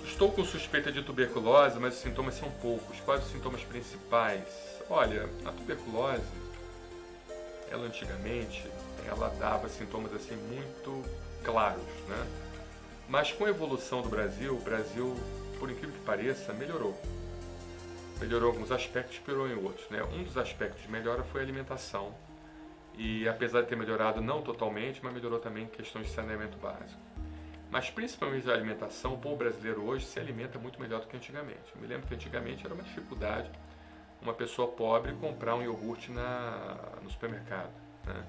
Estou com suspeita de tuberculose, mas os sintomas são poucos. Quais os sintomas principais? Olha, a tuberculose, ela antigamente, ela dava sintomas assim muito claros, né? Mas com a evolução do Brasil, o Brasil, por incrível que pareça, melhorou. Melhorou em alguns aspectos, piorou em outros, né? Um dos aspectos de melhora foi a alimentação. E apesar de ter melhorado não totalmente, mas melhorou também em questões de saneamento básico. Mas principalmente a alimentação, o povo brasileiro hoje se alimenta muito melhor do que antigamente. Eu me lembro que antigamente era uma dificuldade uma pessoa pobre comprar um iogurte no supermercado, né?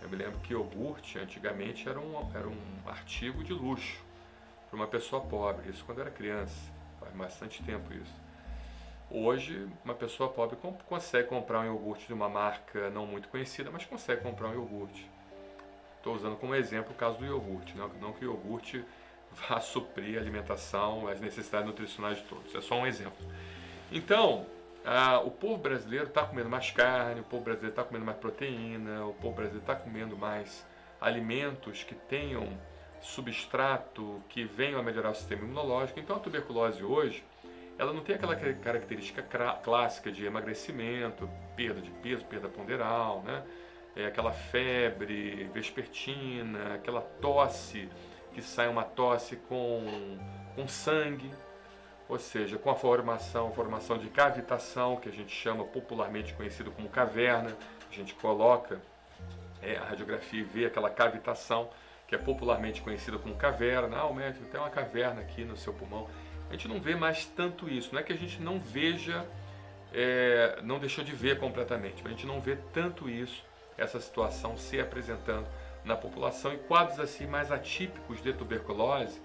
Eu me lembro que iogurte antigamente era um artigo de luxo para uma pessoa pobre, isso quando era criança, faz bastante tempo isso. Hoje, uma pessoa pobre consegue comprar um iogurte de uma marca não muito conhecida, mas consegue comprar um iogurte. Estou usando como exemplo o caso do iogurte, não que o iogurte vá suprir a alimentação, as necessidades nutricionais de todos, é só um exemplo. Então, o povo brasileiro está comendo mais carne, o povo brasileiro está comendo mais proteína, o povo brasileiro está comendo mais alimentos que tenham substrato, que venham a melhorar o sistema imunológico. Então a tuberculose hoje, ela não tem aquela característica clássica de emagrecimento, perda de peso, perda ponderal, né? Aquela febre vespertina, aquela tosse, que sai uma tosse com sangue, ou seja, com a formação de cavitação, que a gente chama popularmente conhecido como caverna. A gente coloca a radiografia e vê aquela cavitação, que é popularmente conhecida como caverna. O médico tem uma caverna aqui no seu pulmão. A gente não vê mais tanto isso. Não é que a gente não veja, não deixou de ver completamente, mas a gente não vê tanto isso, essa situação se apresentando na população. E quadros assim mais atípicos de tuberculose,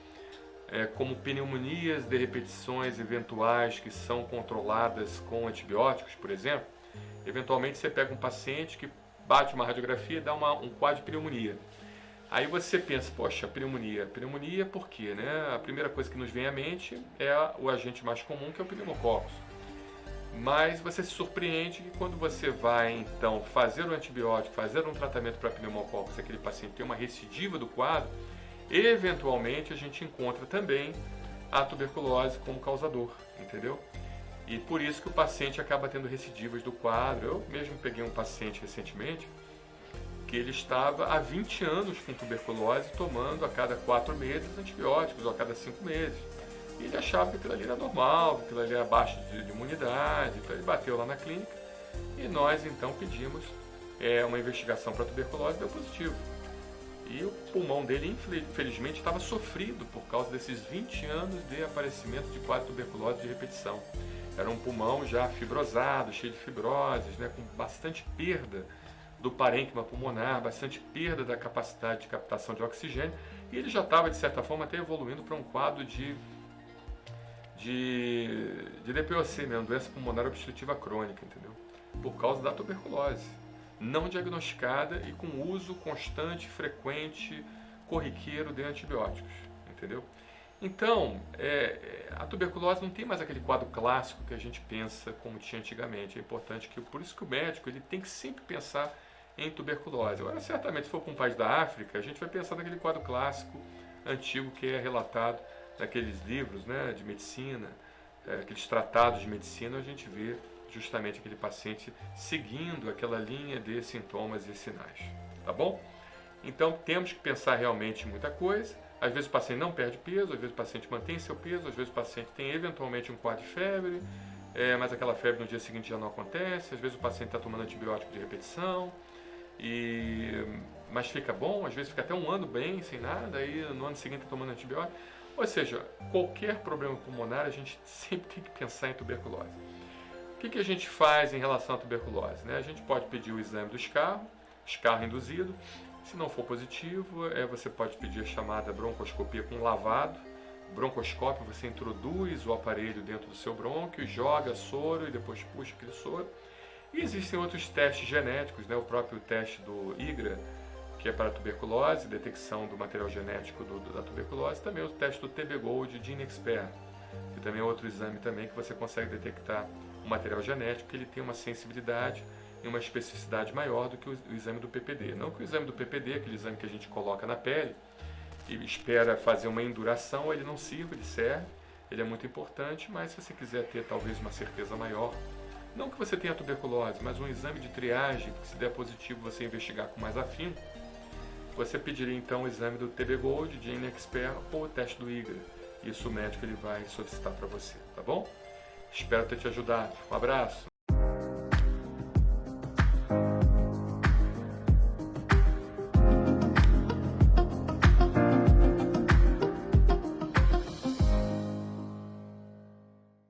como pneumonias de repetições eventuais que são controladas com antibióticos, por exemplo. Eventualmente você pega um paciente que bate uma radiografia e dá um quadro de pneumonia. Aí você pensa, poxa, pneumonia. Pneumonia por quê, né? A primeira coisa que nos vem à mente é o agente mais comum, que é o pneumococcus. Mas você se surpreende que quando você vai, então, fazer o antibiótico, fazer um tratamento para pneumococcus, aquele paciente tem uma recidiva do quadro, eventualmente a gente encontra também a tuberculose como causador, entendeu? E por isso que o paciente acaba tendo recidivas do quadro. Eu mesmo peguei um paciente recentemente que ele estava há 20 anos com tuberculose, tomando a cada 4 meses antibióticos, ou a cada 5 meses. E ele achava que aquilo ali era normal, que aquilo ali era baixo de imunidade. Então ele bateu lá na clínica e nós então pedimos uma investigação para tuberculose e deu positivo. E o pulmão dele, infelizmente, estava sofrido por causa desses 20 anos de aparecimento de quadro de tuberculose de repetição. Era um pulmão já fibrosado, cheio de fibroses, né, com bastante perda do parênquima pulmonar, bastante perda da capacidade de captação de oxigênio, e ele já estava, de certa forma, até evoluindo para um quadro de DPOC mesmo, doença pulmonar obstrutiva crônica, entendeu? Por causa da tuberculose não diagnosticada e com uso constante, frequente, corriqueiro de antibióticos, entendeu? Então, a tuberculose não tem mais aquele quadro clássico que a gente pensa como tinha antigamente. É importante por isso que o médico ele tem que sempre pensar em tuberculose. Agora, certamente, se for para um país da África, a gente vai pensar naquele quadro clássico antigo que é relatado naqueles livros, né, de medicina, aqueles tratados de medicina. A gente vê justamente aquele paciente seguindo aquela linha de sintomas e sinais, tá bom? Então temos que pensar realmente em muita coisa. Às vezes o paciente não perde peso, às vezes o paciente mantém seu peso, às vezes o paciente tem eventualmente um quadro de febre, mas aquela febre no dia seguinte já não acontece, às vezes o paciente está tomando antibiótico de repetição, mas fica bom, às vezes fica até um ano bem, sem nada, aí no ano seguinte está tomando antibiótico. Ou seja, qualquer problema pulmonar a gente sempre tem que pensar em tuberculose. O que a gente faz em relação à tuberculose, né? A gente pode pedir o exame do escarro induzido. Se não for positivo, você pode pedir a chamada broncoscopia com lavado. Broncoscópio, você introduz o aparelho dentro do seu brônquio, joga soro e depois puxa aquele soro. E existem outros testes genéticos, né? O próprio teste do IGRA, que é para tuberculose, detecção do material genético da tuberculose. Também o teste do TB Gold de GeneXpert, que também é outro exame também que você consegue detectar o material genético, que ele tem uma sensibilidade e uma especificidade maior do que o exame do PPD. Não que o exame do PPD, aquele exame que a gente coloca na pele, e espera fazer uma induração, ele não sirva, ele serve, ele é muito importante, mas se você quiser ter talvez uma certeza maior, não que você tenha tuberculose, mas um exame de triagem, que se der positivo você investigar com mais afinco, você pediria então o exame do TB Gold, Gene Expert ou o teste do IGRA. Isso o médico ele vai solicitar para você, tá bom? Espero ter te ajudado. Um abraço.